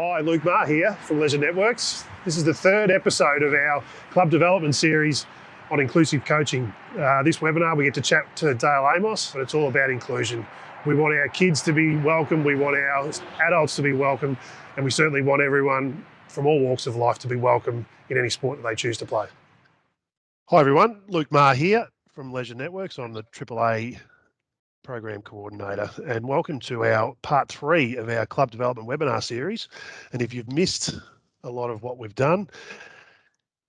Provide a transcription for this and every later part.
Hi, Luke Marr here from Leisure Networks. This is the third episode of our club development series on inclusive coaching. This webinar we get to chat to Dale Amos, and it's all about inclusion. We want our kids to be welcome, we want our adults to be welcome, and we certainly want everyone from all walks of life to be welcome in any sport that they choose to play. Hi everyone, Luke Marr here from Leisure Networks. I'm the AAA Program Coordinator, and welcome to our part 3 of our club development webinar series. And if you've missed a lot of what we've done,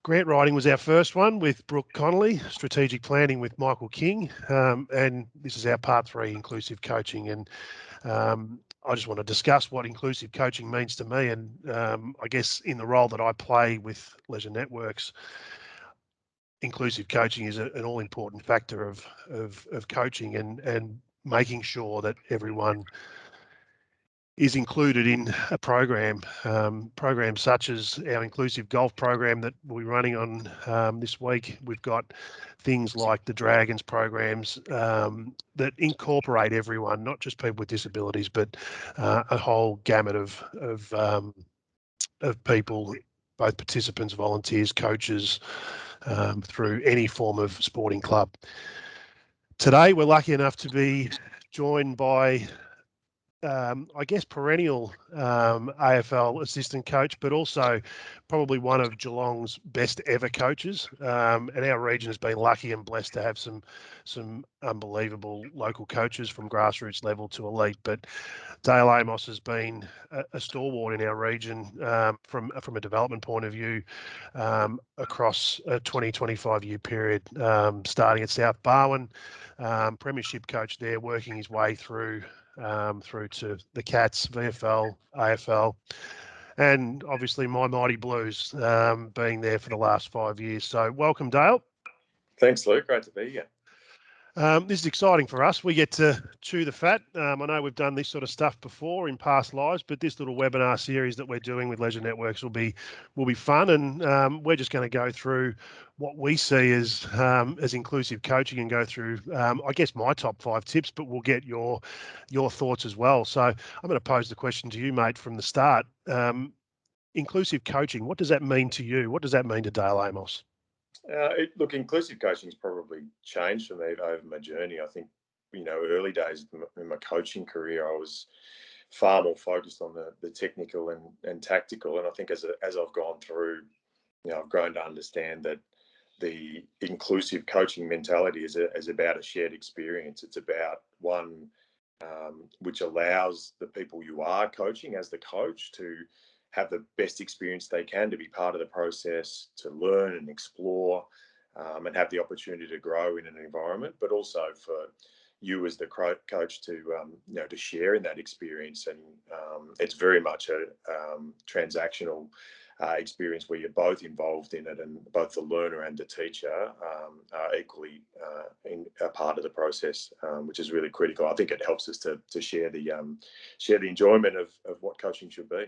grant writing was our first one with Brooke Connolly, strategic planning with Michael King, and this is our part 3, inclusive coaching. And I just want to discuss what inclusive coaching means to me, and I guess in the role that I play with Leisure Networks, inclusive coaching is an all-important factor of coaching and making sure that everyone is included in a program. Programs such as our inclusive golf program that we're running on this week. We've got things like the Dragons programs that incorporate everyone, not just people with disabilities, but a whole gamut of people, both participants, volunteers, coaches, through any form of sporting club. Today, we're lucky enough to be joined by, I guess, perennial AFL assistant coach, but also probably one of Geelong's best ever coaches. And our region has been lucky and blessed to have some unbelievable local coaches from grassroots level to elite. But Dale Amos has been a stalwart in our region from a development point of view across a 20-25 year period, starting at South Barwon, premiership coach there, working his way through to the Cats, VFL, AFL, and obviously my mighty Blues, being there for the last 5 years. So welcome, Dale. Thanks, Luke. Great to be here. This is exciting for us. We get to chew the fat. I know we've done this sort of stuff before in past lives, but this little webinar series that we're doing with Leisure Networks will be fun, and we're just going to go through what we see as inclusive coaching and go through, I guess, my top 5 tips, but we'll get your thoughts as well. So I'm going to pose the question to you, mate, from the start. Inclusive coaching, what does that mean to you? What does that mean to Dale Amos? Look, inclusive coaching's probably changed for me over my journey. I think, early days in my coaching career, I was far more focused on the technical and tactical. And I think as I've gone through, I've grown to understand that the inclusive coaching mentality is about a shared experience. It's about one which allows the people you are coaching as the coach to have the best experience they can, to be part of the process, to learn and explore, and have the opportunity to grow in an environment, but also for you as the coach to to share in that experience. And it's very much a transactional experience where you're both involved in it, and both the learner and the teacher are equally a part of the process, which is really critical. I think it helps us to share the enjoyment of what coaching should be.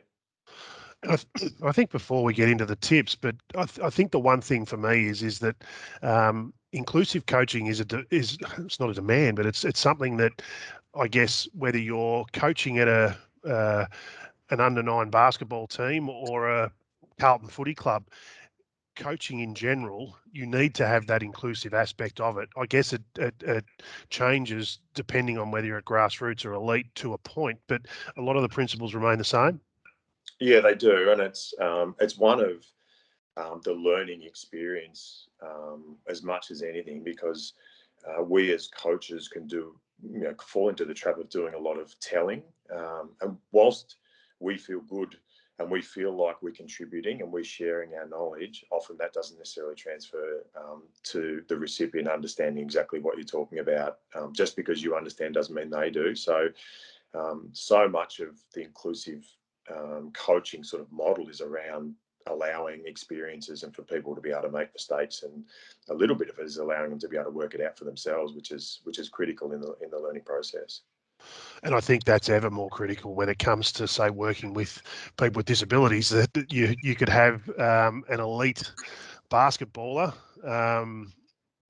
I think before we get into the tips, but I think the one thing for me is that inclusive coaching is it's not a demand, but it's something that, I guess, whether you're coaching at an under-9 basketball team or a Carlton footy club, coaching in general, you need to have that inclusive aspect of it. I guess it changes depending on whether you're at grassroots or elite to a point, but a lot of the principles remain the same. Yeah, they do, and it's one of the learning experience as much as anything, because we as coaches can fall into the trap of doing a lot of telling, and whilst we feel good and we feel like we're contributing and we're sharing our knowledge, often that doesn't necessarily transfer to the recipient understanding exactly what you're talking about. Just because you understand doesn't mean they do. So much of the inclusive coaching sort of model is around allowing experiences and for people to be able to make mistakes, and a little bit of it is allowing them to be able to work it out for themselves, which is critical in the learning process. And I think that's ever more critical when it comes to, say, working with people with disabilities, that you could have an elite basketballer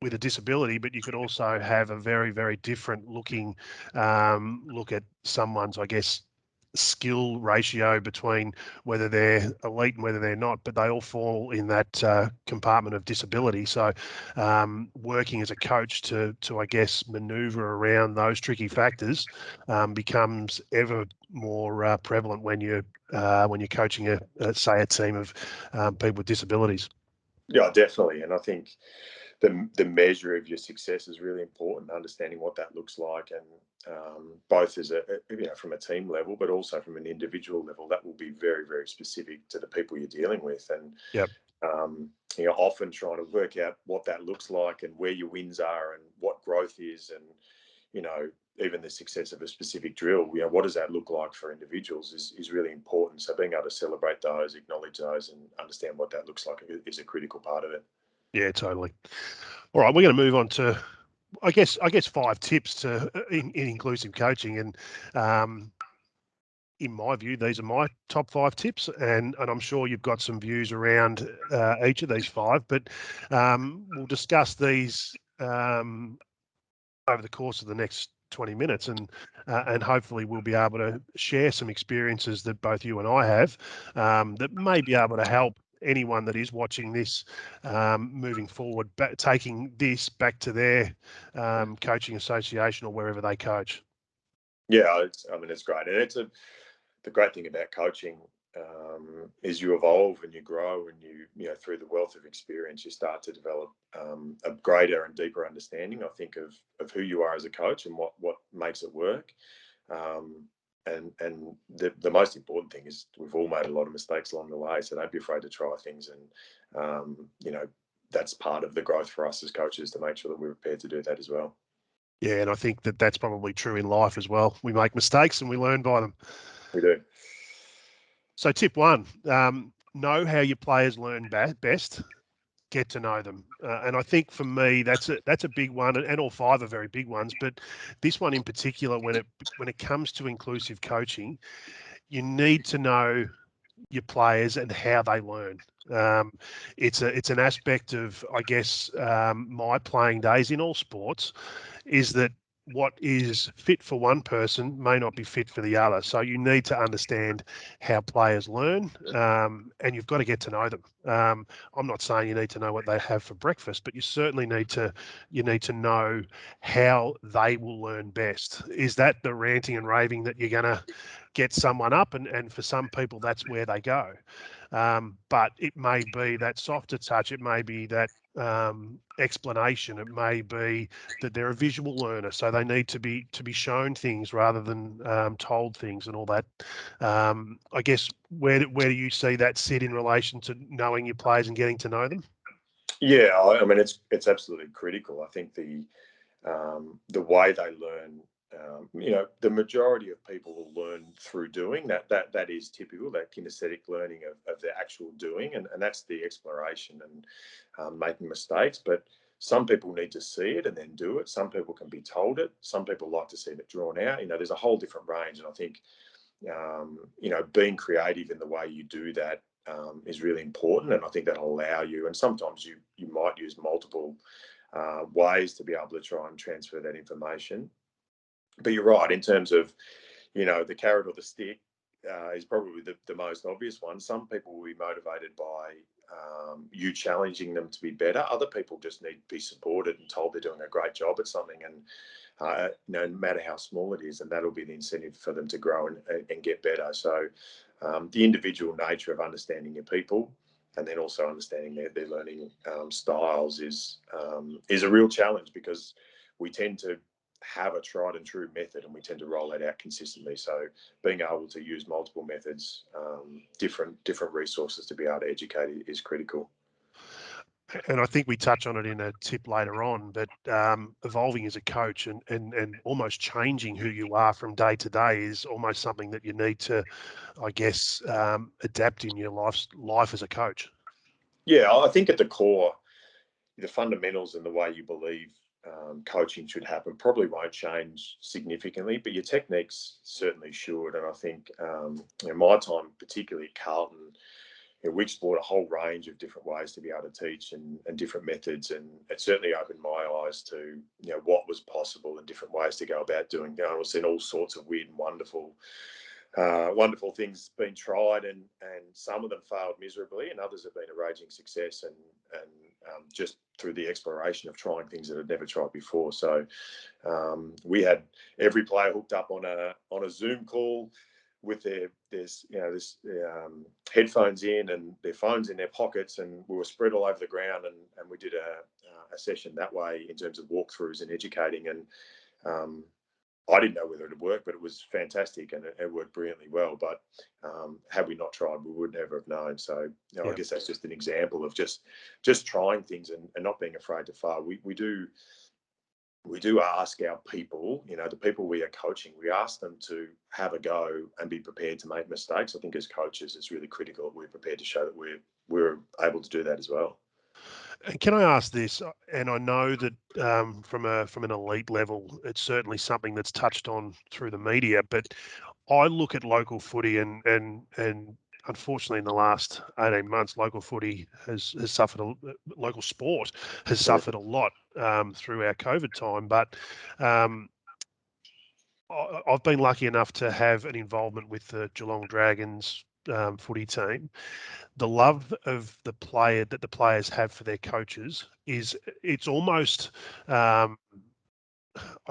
with a disability, but you could also have a very, very different looking look at someone's, I guess, skill ratio between whether they're elite and whether they're not, but they all fall in that compartment of disability. So working as a coach to I guess maneuver around those tricky factors becomes ever more prevalent when you're coaching a team of people with disabilities. Yeah, definitely. And I think the measure of your success is really important. Understanding what that looks like, and both as from a team level, but also from an individual level, that will be very, very specific to the people you're dealing with. And Yep. Often trying to work out what that looks like and where your wins are and what growth is, and even the success of a specific drill. What does that look like for individuals is really important. So being able to celebrate those, acknowledge those, and understand what that looks like is a critical part of it. Yeah, totally. All right, we're going to move on to I guess 5 tips to in inclusive coaching, and in my view, these are my top 5 tips, and I'm sure you've got some views around each of these 5, but we'll discuss these over the course of the next 20 minutes, and hopefully we'll be able to share some experiences that both you and I have that may be able to help anyone that is watching this moving forward, taking this back to their coaching association or wherever they coach. Yeah, it's great, and the great thing about coaching is you evolve and you grow, and through the wealth of experience, you start to develop a greater and deeper understanding, I think, of who you are as a coach and what makes it work. And the most important thing is we've all made a lot of mistakes along the way, so don't be afraid to try things, and that's part of the growth for us as coaches, to make sure that we're prepared to do that as well. Yeah, and I think that that's probably true in life as well. We make mistakes and we learn by them. We do. So tip 1, know how your players learn best. Get to know them, and I think for me that's a big one, and all 5 are very big ones. But this one in particular, when it comes to inclusive coaching, you need to know your players and how they learn. It's an aspect of, I guess, my playing days in all sports, is that what is fit for one person may not be fit for the other. So you need to understand how players learn, and you've got to get to know them. I'm not saying you need to know what they have for breakfast, but you certainly need to know how they will learn best. Is that the ranting and raving that you're going to get someone up, and for some people that's where they go, but it may be that softer touch, it may be that explanation, it may be that they're a visual learner, so they need to be shown things rather than told things and all that. I guess where do you see that sit in relation to knowing your players and getting to know them? Yeah, it's absolutely critical. I think the way they learn, the majority of people will learn through doing. That is typical, that kinesthetic learning of the actual doing, and that's the exploration and making mistakes. But some people need to see it and then do it. Some people can be told it. Some people like to see it drawn out. There's a whole different range, and I think being creative in the way you do that is really important, and I think that'll allow you. And sometimes you might use multiple ways to be able to try and transfer that information. But you're right, in terms of the carrot or the stick is probably the most obvious one. Some people will be motivated by you challenging them to be better. Other people just need to be supported and told they're doing a great job at something, and no matter how small it is, and that'll be the incentive for them to grow and get better. So the individual nature of understanding your people, and then also understanding their learning styles is a real challenge, because we tend to have a tried and true method and we tend to roll that out consistently. So being able to use multiple methods, different resources to be able to educate is critical. And I think we touch on it in a tip later on, but evolving as a coach and almost changing who you are from day to day is almost something that you need to, I guess, adapt in your life as a coach. Yeah, I think at the core, the fundamentals and the way you believe coaching should happen probably won't change significantly, but your techniques certainly should. And I think in my time, particularly at Carlton, we explored a whole range of different ways to be able to teach, and different methods, and it certainly opened my eyes to what was possible and different ways to go about doing. I've seen all sorts of weird and wonderful wonderful things been tried, and some of them failed miserably, and others have been a raging success, and just through the exploration of trying things that had never tried before. So we had every player hooked up on a Zoom call with their headphones in and their phones in their pockets, and we were spread all over the ground, and we did a session that way in terms of walkthroughs and educating. And I didn't know whether it would work, but it was fantastic, and it worked brilliantly well. But had we not tried, we would never have known. So I guess that's just an example of just trying things and not being afraid to fail. We do ask our people, the people we are coaching, we ask them to have a go and be prepared to make mistakes. I think as coaches, it's really critical that we're prepared to show that we're able to do that as well. And can I ask this? And I know that from an elite level, it's certainly something that's touched on through the media. But I look at local footy, and unfortunately, in the last 18 months, local footy has suffered. Local sport has suffered a lot through our COVID time. But I've been lucky enough to have an involvement with the Geelong Dragons footy team. The love of the players have for their coaches it's almost I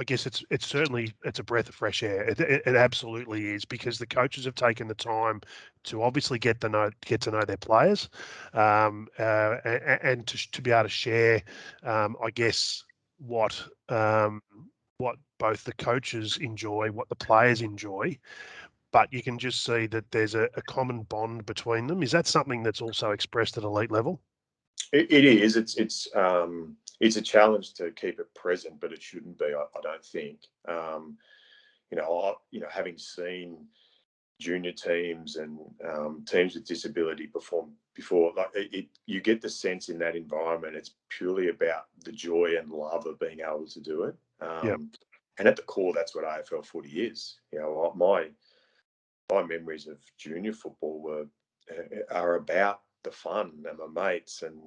guess it's a breath of fresh air. It absolutely is, because the coaches have taken the time to obviously get to know their players, and to be able to share, I guess, what both the coaches enjoy, what the players enjoy. But you can just see that there's a common bond between them. Is that something that's also expressed at elite level? It is. It's a challenge to keep it present, but it shouldn't be. I don't think. Having seen junior teams and teams with disability perform before, you get the sense in that environment it's purely about the joy and love of being able to do it. And at the core, that's what AFL footy is. My memories of junior football are about the fun and my mates and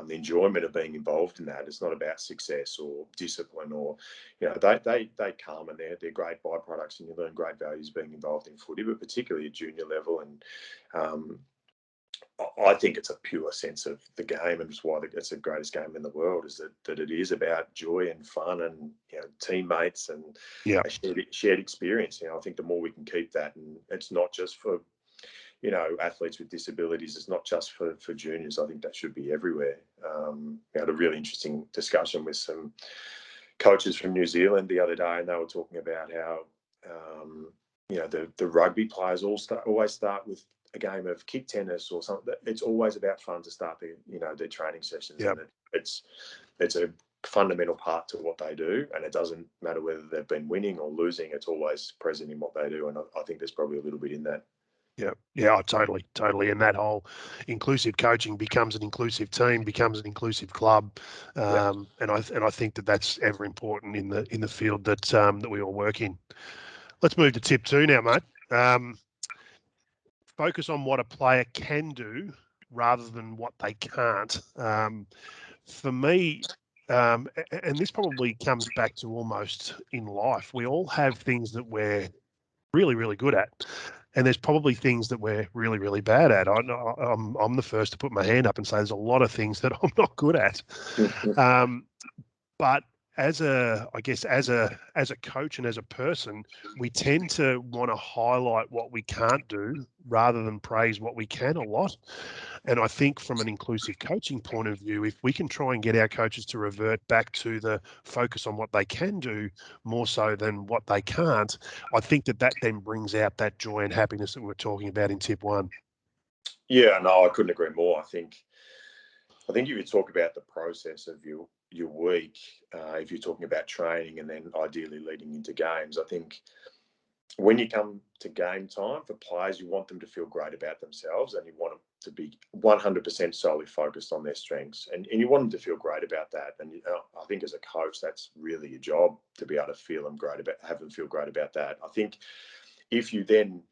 the enjoyment of being involved in that. It's not about success or discipline, or they come and they're great byproducts, and you learn great values being involved in footy, but particularly at junior level. And I think it's a pure sense of the game, and it's why it's the greatest game in the world, is that it is about joy and fun and teammates and a shared experience. I think the more we can keep that, and it's not just for athletes with disabilities, it's not just for juniors. I think that should be everywhere. I had a really interesting discussion with some coaches from New Zealand the other day, and they were talking about how the rugby players always start with a game of kick tennis or something. It's always about fun to start their training sessions, and it's a fundamental part to what they do, and it doesn't matter whether they've been winning or losing. It's always present in what they do, and I think there's probably a little bit in that. Yeah, totally. And that whole inclusive coaching becomes an inclusive team, becomes an inclusive club, and I think that's ever important in the field that we all work in. Let's move to tip 2 now, mate. Focus on what a player can do rather than what they can't. For me, and this probably comes back to almost in life, we all have things that we're really, really good at. And there's probably things that we're really, really bad at. I'm the first to put my hand up and say there's a lot of things that I'm not good at. But as a coach and as a person, we tend to want to highlight what we can't do rather than praise what we can a lot. And I think from an inclusive coaching point of view, if we can try and get our coaches to revert back to the focus on what they can do more so than what they can't, I think that then brings out that joy and happiness that we're talking about in tip 1. Yeah, no, I couldn't agree more. I think if you talk about the process of your week, if you're talking about training and then ideally leading into games, I think when you come to game time for players, you want them to feel great about themselves, and you want them to be 100% solely focused on their strengths, and you want them to feel great about that. And I think as a coach, that's really your job, to be able to have them feel great about that. I think if you then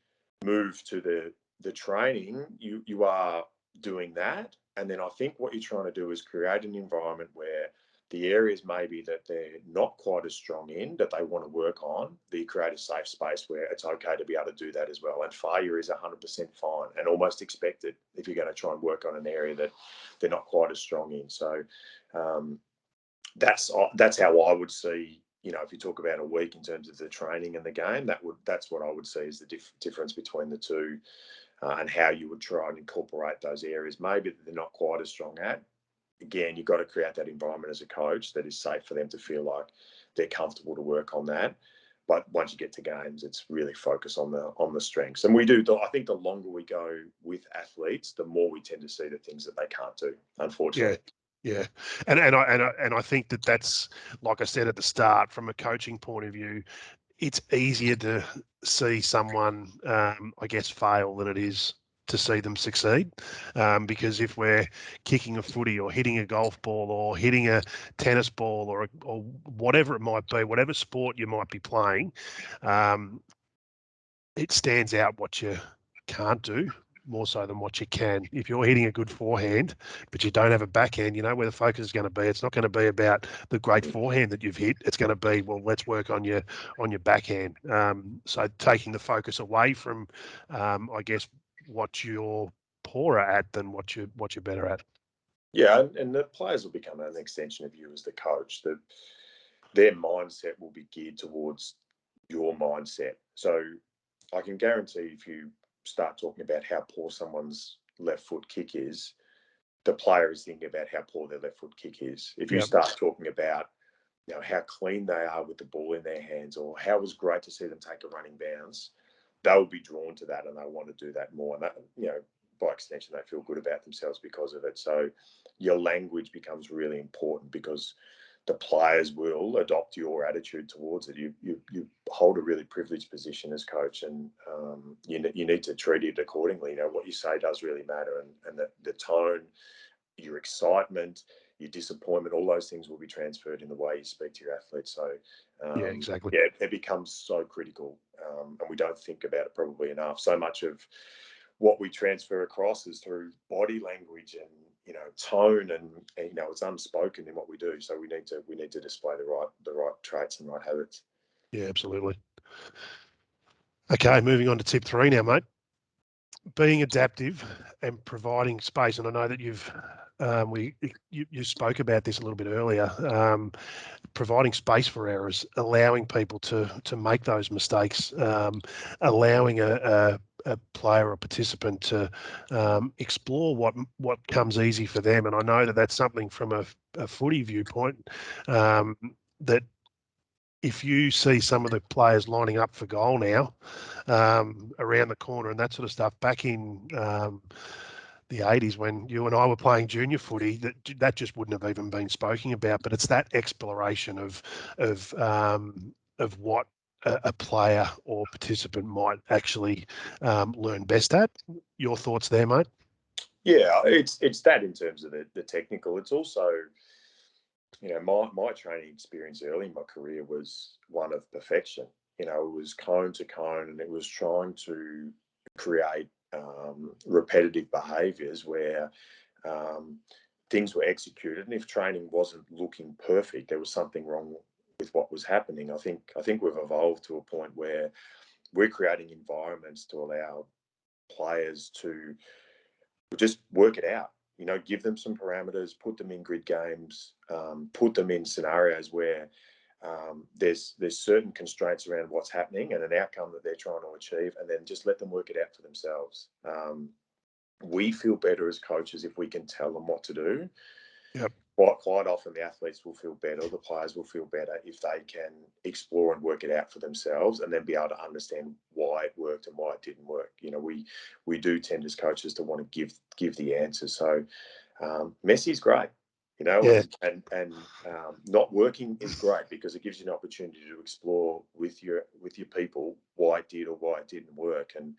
move to the training, you are doing that. And then I think what you're trying to do is create an environment where the areas maybe that they're not quite as strong in that they want to work on, you create a safe space where it's okay to be able to do that as well. And failure is 100% fine and almost expected if you're going to try and work on an area that they're not quite as strong in. So that's how I would see. If you talk about a week in terms of the training and the game, that's what I would see is the difference between the two, and how you would try and incorporate those areas maybe that they're not quite as strong at. Again, you've got to create that environment as a coach that is safe for them to feel like they're comfortable to work on that. But once you get to games, it's really focus on the strengths. And we do. I think the longer we go with athletes, the more we tend to see the things that they can't do, unfortunately. Yeah, and I think that's, like I said at the start, from a coaching point of view, it's easier to see someone, I guess, fail than it is to see them succeed. Because if we're kicking a footy or hitting a golf ball or hitting a tennis ball or whatever it might be, whatever sport you might be playing, it stands out what you can't do more so than what you can. If you're hitting a good forehand, but you don't have a backhand, you know where the focus is going to be. It's not going to be about the great forehand that you've hit. It's going to be, well, let's work on your backhand. So taking the focus away from, I guess, what you're poorer at than what you're better at. Yeah, and the players will become an extension of you as the coach. Their mindset will be geared towards your mindset. So I can guarantee if you start talking about how poor someone's left foot kick is, the player is thinking about how poor their left foot kick is. If you start talking about how clean they are with the ball in their hands, or how it was great to see them take a running bounce, they'll be drawn to that and they want to do that more. And that, by extension, they feel good about themselves because of it. So your language becomes really important because the players will adopt your attitude towards it. You hold a really privileged position as coach, and you need to treat it accordingly. What you say does really matter, and the tone, your excitement, your disappointment, all those things will be transferred in the way you speak to your athletes. So Yeah, exactly. Yeah, it becomes so critical, and we don't think about it probably enough. So much of what we transfer across is through body language and tone, and it's unspoken in what we do. So we need to display the right traits and right habits. Yeah, absolutely. Okay, moving on to tip 3 now, mate. Being adaptive and providing space, and I know that you spoke about this a little bit earlier. Providing space for errors, allowing people to make those mistakes, allowing a player or participant to explore what comes easy for them. And I know that that's something from a footy viewpoint, that if you see some of the players lining up for goal now, around the corner and that sort of stuff, back in the 80s when you and I were playing junior footy, that just wouldn't have even been spoken about. But it's that exploration of what a player or participant might actually learn best at. Your thoughts there, mate? Yeah, it's that in terms of the technical. It's also, my training experience early in my career was one of perfection. It was cone to cone, and it was trying to create repetitive behaviours where things were executed, and if training wasn't looking perfect, there was something wrong with what was happening. I think we've evolved to a point where we're creating environments to allow players to just work it out. Give them some parameters, put them in grid games, put them in scenarios where there's certain constraints around what's happening and an outcome that they're trying to achieve, and then just let them work it out for themselves. We feel better as coaches if we can tell them what to do. Yep. Quite often the athletes will feel better, the players will feel better if they can explore and work it out for themselves, and then be able to understand why it worked and why it didn't work. We do tend as coaches to want to give the answers. So Messi's great, Yeah. and not working is great because it gives you an opportunity to explore with your people why it did or why it didn't work. And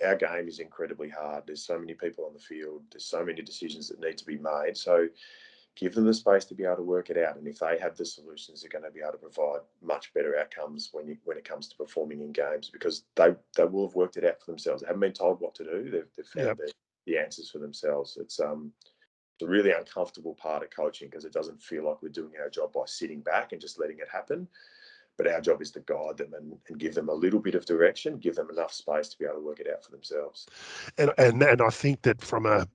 our game is incredibly hard. There's so many people on the field. There's so many decisions that need to be made. So give them the space to be able to work it out. And if they have the solutions, they're going to be able to provide much better outcomes when it comes to performing in games, because they will have worked it out for themselves. They haven't been told what to do. They've found the answers for themselves. It's a really uncomfortable part of coaching because it doesn't feel like we're doing our job by sitting back and just letting it happen. But our job is to guide them and give them a little bit of direction, give them enough space to be able to work it out for themselves. And I think that from a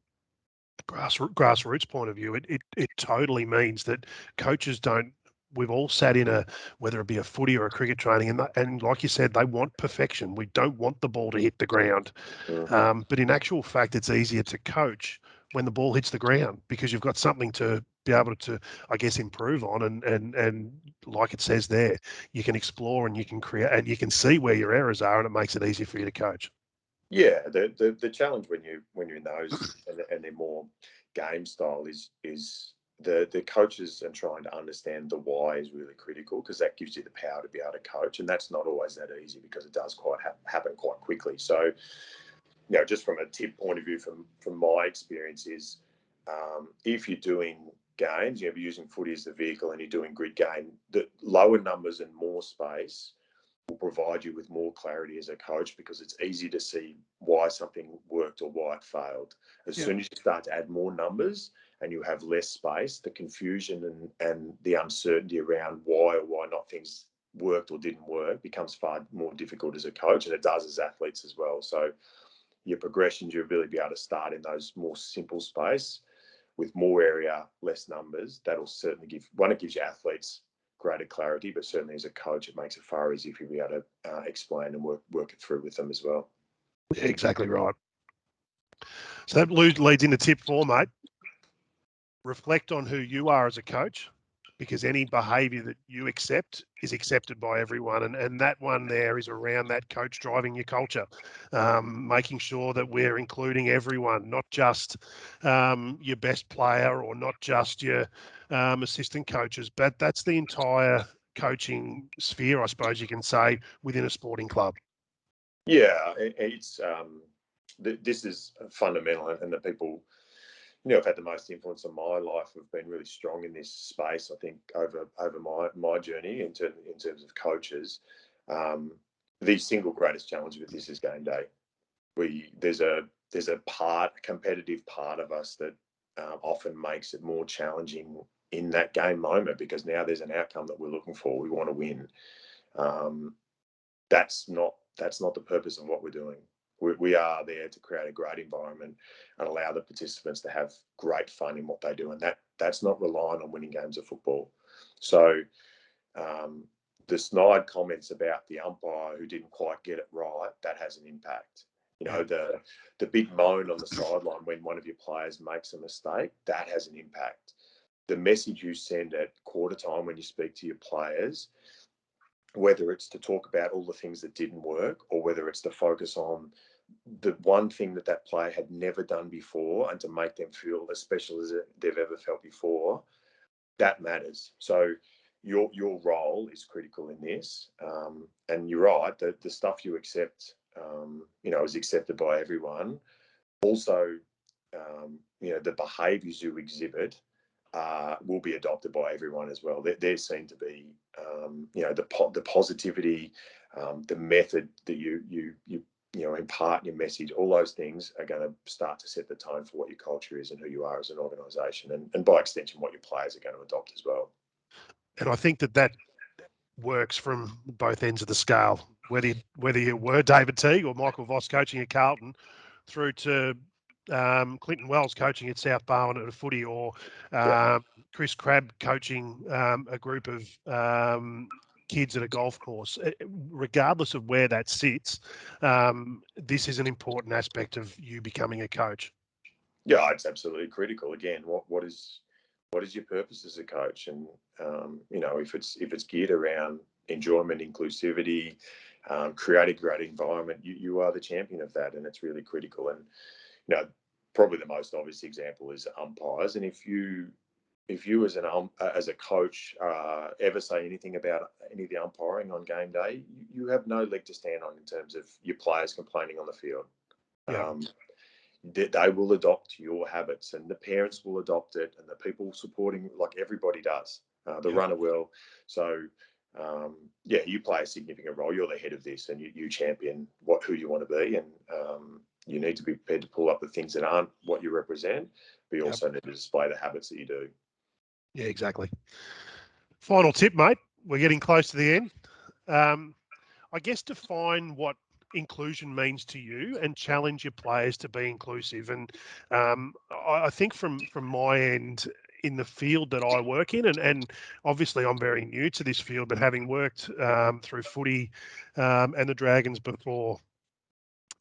grassroots point of view, it totally means that coaches don't. We've all sat in whether it be a footy or a cricket training, and like you said, they want perfection. We don't want the ball to hit the ground. But in actual fact, it's easier to coach when the ball hits the ground because you've got something to be able to, I guess, improve on. And like it says there, you can explore and you can create and you can see where your errors are, and it makes it easier for you to coach. Yeah, the challenge when you're in those and they're more game style is the coaches and trying to understand the why is really critical because that gives you the power to be able to coach, and that's not always that easy because it does quite happen quite quickly. So, just from a tip point of view, from my experience is if you're doing games, you're using footy as the vehicle and you're doing grid game, the lower numbers and more space will provide you with more clarity as a coach because it's easy to see why something worked or why it failed. As soon as you start to add more numbers and you have less space, the confusion and the uncertainty around why or why not things worked or didn't work becomes far more difficult as a coach, and it does as athletes as well. So your progressions, your ability to be able to start in those more simple space with more area, less numbers, that'll certainly it gives you athletes greater clarity, but certainly as a coach, it makes it far easier for you to be able to explain and work it through with them as well. Yeah, exactly right. So that leads into tip 4, mate. Reflect on who you are as a coach, because any behaviour that you accept is accepted by everyone. And that one there is around that coach driving your culture, making sure that we're including everyone, not just your best player or not just your assistant coaches, but that's the entire coaching sphere, I suppose you can say, within a sporting club. Yeah, it's this is fundamental, and that people have had the most influence on my life have been really strong in this space. I think over my journey in terms of coaches, the single greatest challenge with this is game day. There's a competitive part of us that often makes it more challenging in that game moment because now there's an outcome that we're looking for. We want to win. That's not the purpose of what we're doing. We are there to create a great environment and allow the participants to have great fun in what they do, and that's not relying on winning games of football. So the snide comments about the umpire who didn't quite get it right, that has an impact. The big moan on the sideline when one of your players makes a mistake, that has an impact. The message you send at quarter time when you speak to your players, whether it's to talk about all the things that didn't work or whether it's to focus on the one thing that player had never done before and to make them feel as special as they've ever felt before, that matters. So your role is critical in this. And you're right, the stuff you accept, is accepted by everyone. Also, the behaviours you exhibit will be adopted by everyone as well. They're seen to be, the positivity, the method that you impart your message. All those things are going to start to set the tone for what your culture is and who you are as an organisation, and by extension, what your players are going to adopt as well. And I think that works from both ends of the scale. Whether you were David Teague or Michael Voss coaching at Carlton, through to Clinton Wells coaching at South Barwon at a footy, or Chris Crabb coaching a group of kids at a golf course. Regardless of where that sits, this is an important aspect of you becoming a coach. Yeah, it's absolutely critical. Again, what is your purpose as a coach? And if it's geared around enjoyment, inclusivity, create a great environment, you are the champion of that, and it's really critical. And probably the most obvious example is umpires. And if you as a coach ever say anything about any of the umpiring on game day, you have no leg to stand on in terms of your players complaining on the field. Yeah. They will adopt your habits, and the parents will adopt it, and the people supporting, like everybody does, the runner will. So you play a significant role. You're the head of this, and you champion who you want to be, and you need to be prepared to pull up the things that aren't what you represent, but you Yep. also need to display the habits that you do. Yeah, exactly. Final tip, mate. We're getting close to the end. I guess define what inclusion means to you and challenge your players to be inclusive. And I think from my end, in the field that I work in, and obviously I'm very new to this field, but having worked through footy and the Dragons before,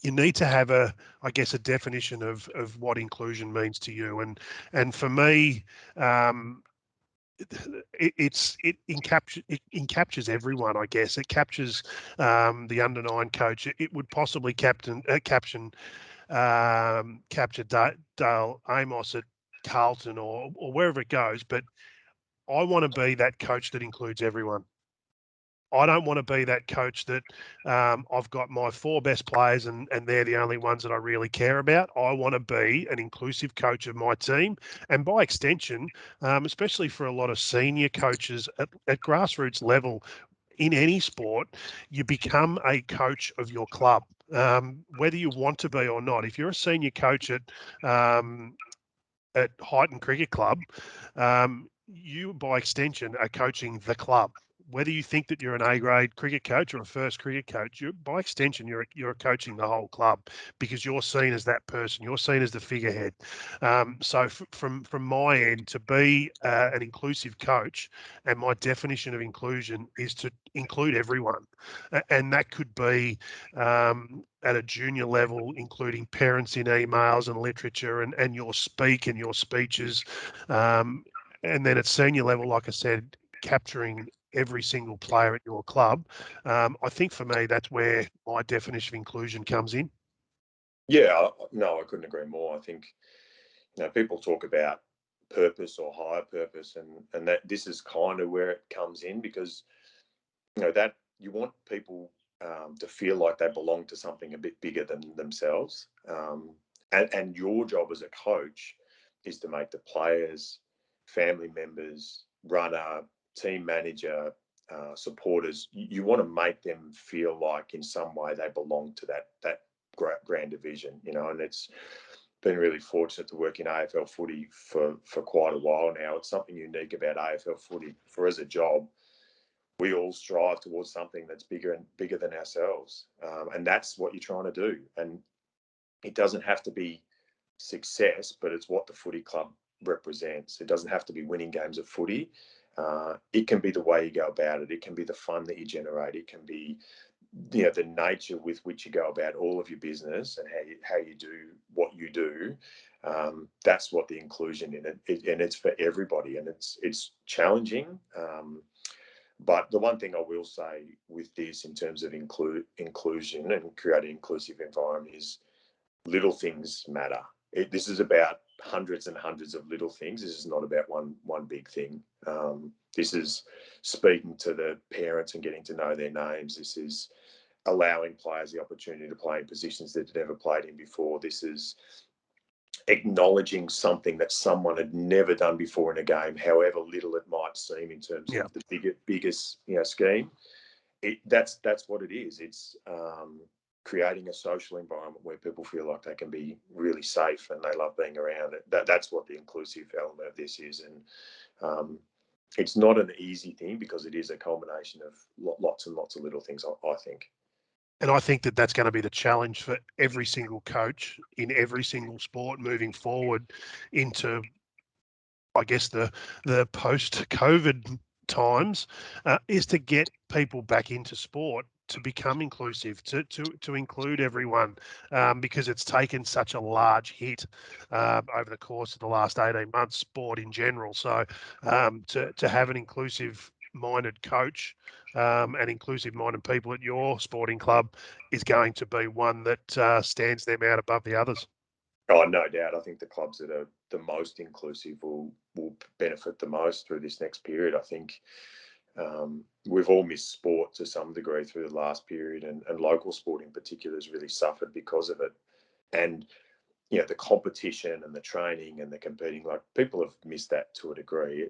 you need to have I guess, a definition of what inclusion means to you. And for me, it encaptures everyone. I guess it captures the under-9 coach. It would possibly capture Dale Amos at Carlton or wherever it goes. But I want to be that coach that includes everyone. I don't want to be that coach that I've got my 4 best players and they're the only ones that I really care about. I want to be an inclusive coach of my team. And by extension, especially for a lot of senior coaches at grassroots level in any sport, you become a coach of your club, whether you want to be or not. If you're a senior coach at Highton Cricket Club, you, by extension, are coaching the club. Whether you think that you're an A-grade cricket coach or a first cricket coach, by extension, you're coaching the whole club because you're seen as that person. You're seen as the figurehead. So from my end, to be an inclusive coach, and my definition of inclusion is to include everyone, and that could be at a junior level, including parents in emails and literature and your speak and your speeches. And then at senior level, like I said, capturing every single player at your club. I think for me, that's where my definition of inclusion comes in. Yeah, no, I couldn't agree more. I think, people talk about purpose or higher purpose, and that this is kind of where it comes in, because that you want people to feel like they belong to something a bit bigger than themselves. And your job as a coach is to make the players, family members, runner, team manager, supporters, you want to make them feel like in some way they belong to that grand division, and it's been really fortunate to work in AFL footy for quite a while now. It's something unique about AFL footy. For as a job, we all strive towards something that's bigger and bigger than ourselves, and that's what you're trying to do. And it doesn't have to be success, but it's what the footy club represents. It doesn't have to be winning games of footy. It can be the way you go about it. It can be the fun that you generate. It can be the nature with which you go about all of your business and how you do what you do. That's what the inclusion in it, and it's for everybody, and it's challenging. But the one thing I will say with this, in terms of inclusion and creating an inclusive environment, is little things matter. This is about hundreds and hundreds of little things. This is not about one big thing. This is speaking to the parents and getting to know their names. This is allowing players the opportunity to play in positions that they've never played in before. This is acknowledging something that someone had never done before in a game, however little it might seem in terms of the biggest scheme. That's what it is. It's creating a social environment where people feel like they can be really safe and they love being around it. That's what the inclusive element of this is. And it's not an easy thing, because it is a culmination of lots and lots of little things, I think. And I think that that's going to be the challenge for every single coach in every single sport moving forward into, I guess, the post-COVID times, is to get people back into sport, to become inclusive, to include everyone, because it's taken such a large hit over the course of the last 18 months, sport in general. So to have an inclusive minded coach and inclusive minded people at your sporting club is going to be one that stands them out above the others. Oh, no doubt. I think the clubs that are the most inclusive will benefit the most through this next period. I think we've all missed sport to some degree through the last period, and local sport in particular has really suffered because of it. And the competition and the training and the competing, like, people have missed that to a degree.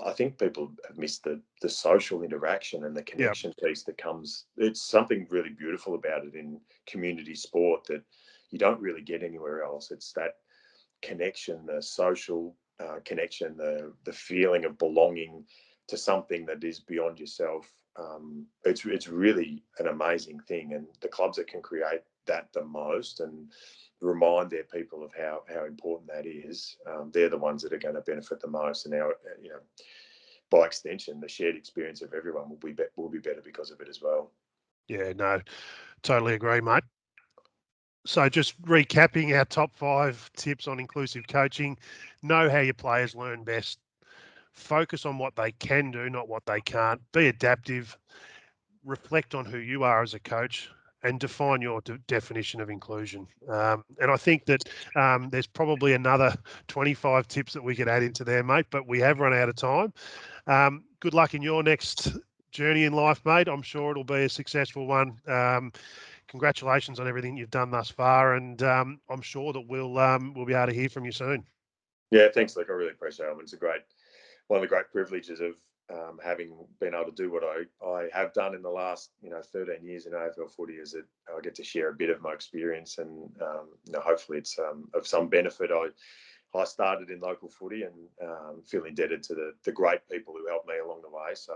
I think people have missed the social interaction and the connection piece that comes. It's something really beautiful about it in community sport, that you don't really get anywhere else. It's that connection, the social connection, the feeling of belonging to something that is beyond yourself. It's really an amazing thing, and the clubs that can create that the most and remind their people of how important that is, they're the ones that are going to benefit the most. And our, by extension, the shared experience of everyone will be better because of it as well. Yeah, no, totally agree, mate. So just recapping our top 5 tips on inclusive coaching: know how your players learn best, focus on what they can do, not what they can't, be adaptive, reflect on who you are as a coach, and define your definition of inclusion. And I think that there's probably another 25 tips that we could add into there, mate, but we have run out of time. Good luck in your next journey in life, mate. I'm sure it'll be a successful one. Congratulations on everything you've done thus far, and I'm sure that we'll be able to hear from you soon. Yeah, thanks, Luke. I really appreciate it. It's one of the great privileges of having been able to do what I have done in the last 13 years in AFL footy, is that I get to share a bit of my experience, and hopefully it's of some benefit. I started in local footy and feel indebted to the great people who helped me along the way. So,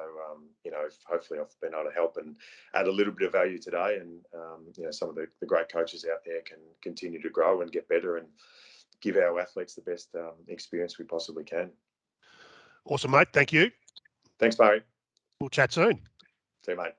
hopefully I've been able to help and add a little bit of value today. And, some of the great coaches out there can continue to grow and get better and give our athletes the best experience we possibly can. Awesome, mate. Thank you. Thanks, Barry. We'll chat soon. See you, mate.